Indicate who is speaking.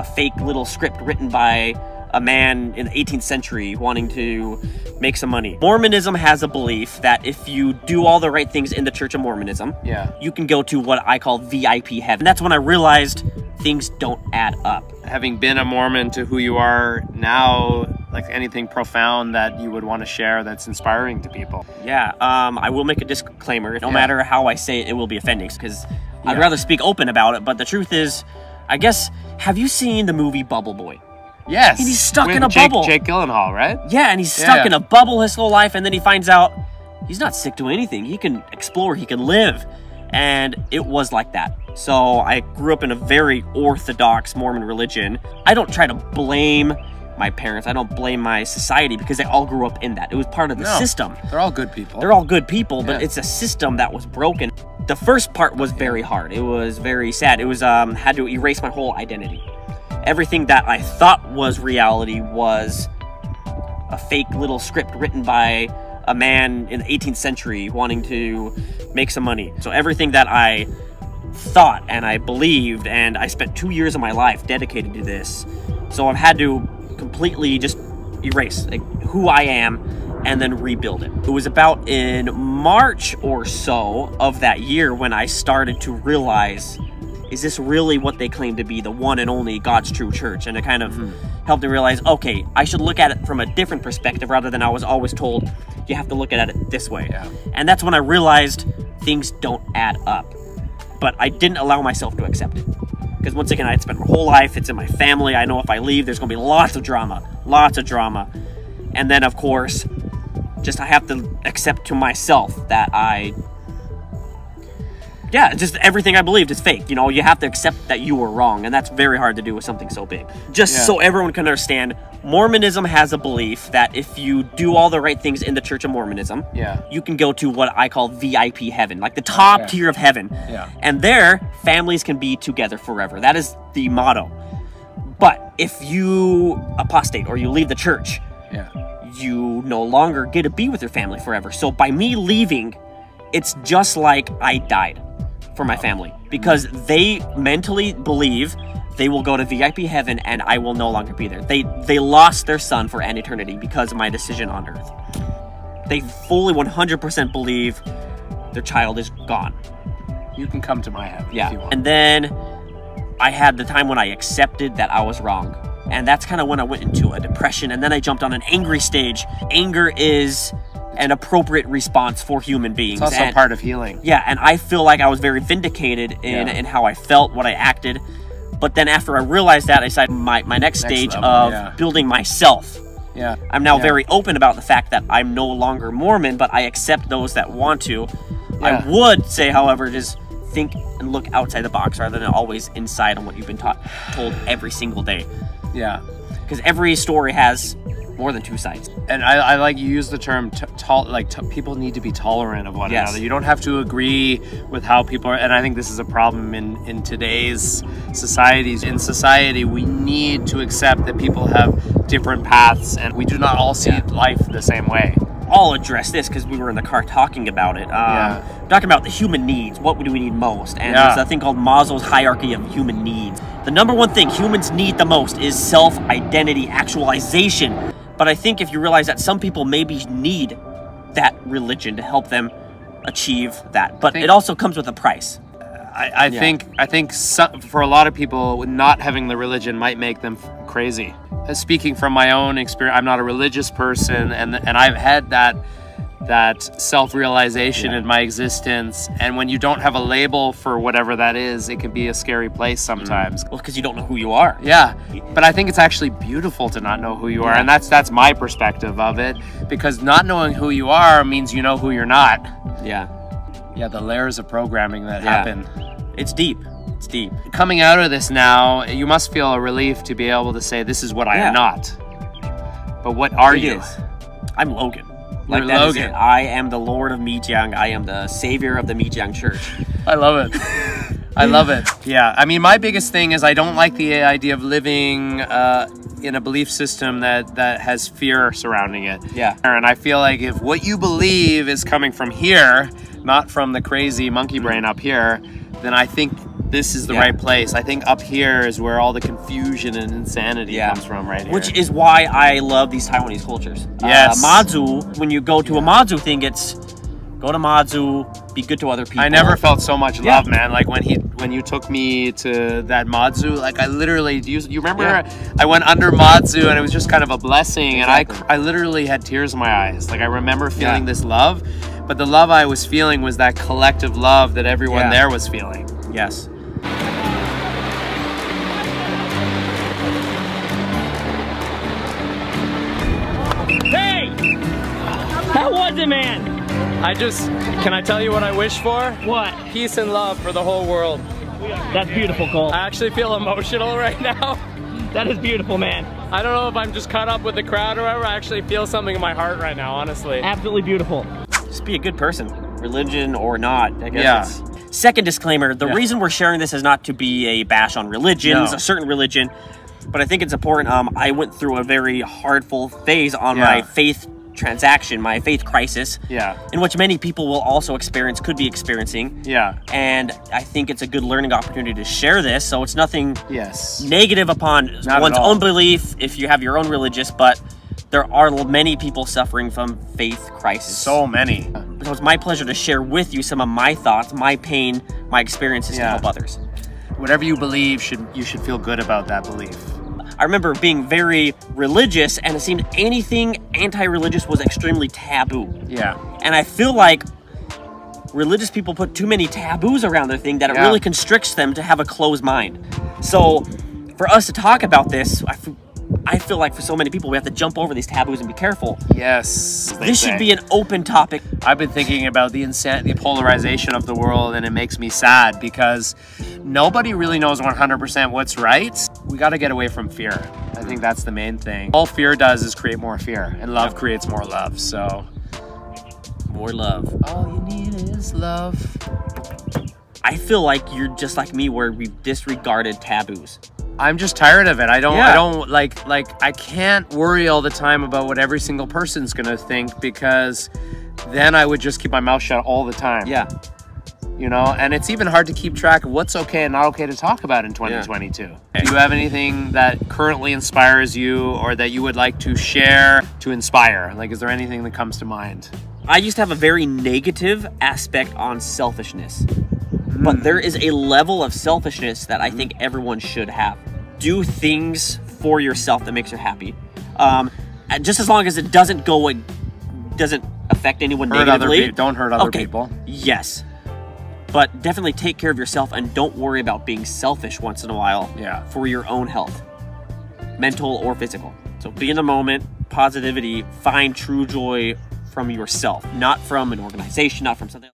Speaker 1: a fake little script written by a man in the 18th century wanting to make some money. Mormonism has a belief that if you do all the right things in the Church of Mormonism, you can go to what I call VIP heaven. That's when I realized things don't add up.
Speaker 2: Having been a Mormon to who you are now, like anything profound that you would want to share that's inspiring to people?
Speaker 1: Yeah, I will make a disclaimer. No matter how I say it, it will be offending because I'd rather speak open about it. But the truth is, I guess, have you seen the movie Bubble Boy?
Speaker 2: Yes.
Speaker 1: And he's stuck in a bubble.
Speaker 2: Jake Gyllenhaal, right?
Speaker 1: Yeah, and he's stuck in a bubble his whole life, and then he finds out he's not sick to anything. He can explore, he can live. And it was like that. So I grew up in a very orthodox Mormon religion. I don't try to blame my parents. I don't blame my society because they all grew up in that. It was part of the system.
Speaker 2: They're all good people.
Speaker 1: They're all good people, but it's a system that was broken. The first part was very hard. It was very sad. It was had to erase my whole identity. Everything that I thought was reality was a fake little script written by a man in the 18th century wanting to make some money. So everything that I thought and I believed, and I spent 2 years of my life dedicated to this. So I've had to completely just erase who I am and then rebuild it. It was about in March or so of that year when I started to realize, is this really what they claim to be, the one and only God's true church? And it kind of helped me realize, okay, I should look at it from a different perspective rather than I was always told you have to look at it this way. And that's when I realized things don't add up. But I didn't allow myself to accept it. Because once again, I had spent my whole life, it's in my family, I know if I leave, there's gonna be lots of drama. And then of course, just I have to accept to myself that just everything I believed is fake. You know, you have to accept that you were wrong, and that's very hard to do with something so big. Just so everyone can understand, Mormonism has a belief that if you do all the right things in the Church of Mormonism, you can go to what I call VIP heaven, like the top tier of heaven. And there, families can be together forever. That is the motto. But if you apostate or you leave the church, you no longer get to be with your family forever. So by me leaving, it's just like I died for my family, because they mentally believe they will go to VIP heaven and I will no longer be there. They lost their son for an eternity because of my decision on earth. They fully 100% believe their child is gone.
Speaker 2: You can come to my heaven if you want.
Speaker 1: And then I had the time when I accepted that I was wrong. And that's kind of when I went into a depression, and then I jumped on an angry stage. Anger is an appropriate response for human beings.
Speaker 2: It's also part of healing.
Speaker 1: Yeah, and I feel like I was very vindicated in how I felt, what I acted. But then after I realized that, I decided my next stage of building myself. I'm now very open about the fact that I'm no longer Mormon, but I accept those that want to. I would say, however, just think and look outside the box rather than always inside on what you've been told every single day. Because every story has more than two sides.
Speaker 2: And I like you use the term people need to be tolerant of one another. You don't have to agree with how people are, and I think this is a problem in today's societies. In society, we need to accept that people have different paths and we do not all see life the same way.
Speaker 1: I'll address this because we were in the car talking about it. Talking about the human needs. What do we need most? And there's a thing called Maslow's hierarchy of human needs. The number one thing humans need the most is self-identity actualization. But I think if you realize that some people maybe need that religion to help them achieve that. But it also comes with a price.
Speaker 2: I think for a lot of people, not having the religion might make them crazy. Speaking from my own experience, I'm not a religious person, and I've had that self-realization in my existence. And when you don't have a label for whatever that is, it can be a scary place sometimes.
Speaker 1: Well, because you don't know who you are.
Speaker 2: But I think it's actually beautiful to not know who you are, and that's my perspective of it. Because not knowing who you are means you know who you're not. The layers of programming that happen.
Speaker 1: It's deep. It's deep.
Speaker 2: Coming out of this now, you must feel a relief to be able to say, this is what I am not. But what are you?
Speaker 1: I'm Logan.
Speaker 2: You're Logan.
Speaker 1: I am the Lord of Mijiang. I am the savior of the Mijiang Church.
Speaker 2: I love it. I love it. Yeah, I mean, my biggest thing is I don't like the idea of living in a belief system that has fear surrounding it. And I feel like if what you believe is coming from here, not from the crazy monkey brain up here, then I think this is the right place. I think up here is where all the confusion and insanity comes from, right here.
Speaker 1: Which is why I love these Taiwanese cultures.
Speaker 2: Yes.
Speaker 1: Mazu, when you go to a Mazu thing, it's go to Mazu, be good to other people.
Speaker 2: I never felt so much love, man. Like when you took me to that Mazu, like I literally, you remember I went under Mazu and it was just kind of a blessing, and I literally had tears in my eyes. Like I remember feeling this love, but the love I was feeling was that collective love that everyone there was feeling.
Speaker 1: Yes.
Speaker 3: Hey! How was it, man?
Speaker 4: Can I tell you what I wish for?
Speaker 3: What?
Speaker 4: Peace and love for the whole world.
Speaker 3: That's beautiful, Cole.
Speaker 4: I actually feel emotional right now.
Speaker 3: That is beautiful, man.
Speaker 4: I don't know if I'm just caught up with the crowd or whatever. I actually feel something in my heart right now, honestly.
Speaker 3: Absolutely beautiful.
Speaker 1: Just be a good person, religion or not, I guess. Second disclaimer, the reason we're sharing this is not to be a bash on religions, a certain religion, but I think it's important. I went through a very hardful phase on my faith transaction, my faith crisis, in which many people will also could be experiencing. And I think it's a good learning opportunity to share this, so it's nothing negative upon one's own belief if you have your own religious, but there are many people suffering from faith crisis.
Speaker 2: So many.
Speaker 1: So it's my pleasure to share with you some of my thoughts, my pain, my experiences to help others.
Speaker 2: Whatever you believe, you should feel good about that belief.
Speaker 1: I remember being very religious, and it seemed anything anti-religious was extremely taboo. And I feel like religious people put too many taboos around their thing that it really constricts them to have a closed mind. So for us to talk about this, I feel like for so many people, we have to jump over these taboos and be careful.
Speaker 2: Yes.
Speaker 1: This should be an open topic.
Speaker 2: I've been thinking about the polarization of the world, and it makes me sad because nobody really knows 100% what's right. We got to get away from fear. I think that's the main thing. All fear does is create more fear, and love creates more love. So,
Speaker 1: more love.
Speaker 2: All you need is love.
Speaker 1: I feel like you're just like me, where we've disregarded taboos.
Speaker 2: I'm just tired of it. I can't worry all the time about what every single person's gonna think, because then I would just keep my mouth shut all the time. You know, and it's even hard to keep track of what's okay and not okay to talk about in 2022. Do you have anything that currently inspires you, or that you would like to share to inspire? Like, is there anything that comes to mind?
Speaker 1: I used to have a very negative aspect on selfishness. But there is a level of selfishness that I think everyone should have. Do things for yourself that makes you happy. Just as long as it doesn't affect anyone negatively.
Speaker 2: Don't hurt other people.
Speaker 1: Yes. But definitely take care of yourself, and don't worry about being selfish once in a while for your own health, mental or physical. So be in the moment, positivity, find true joy from yourself, not from an organization, not from something.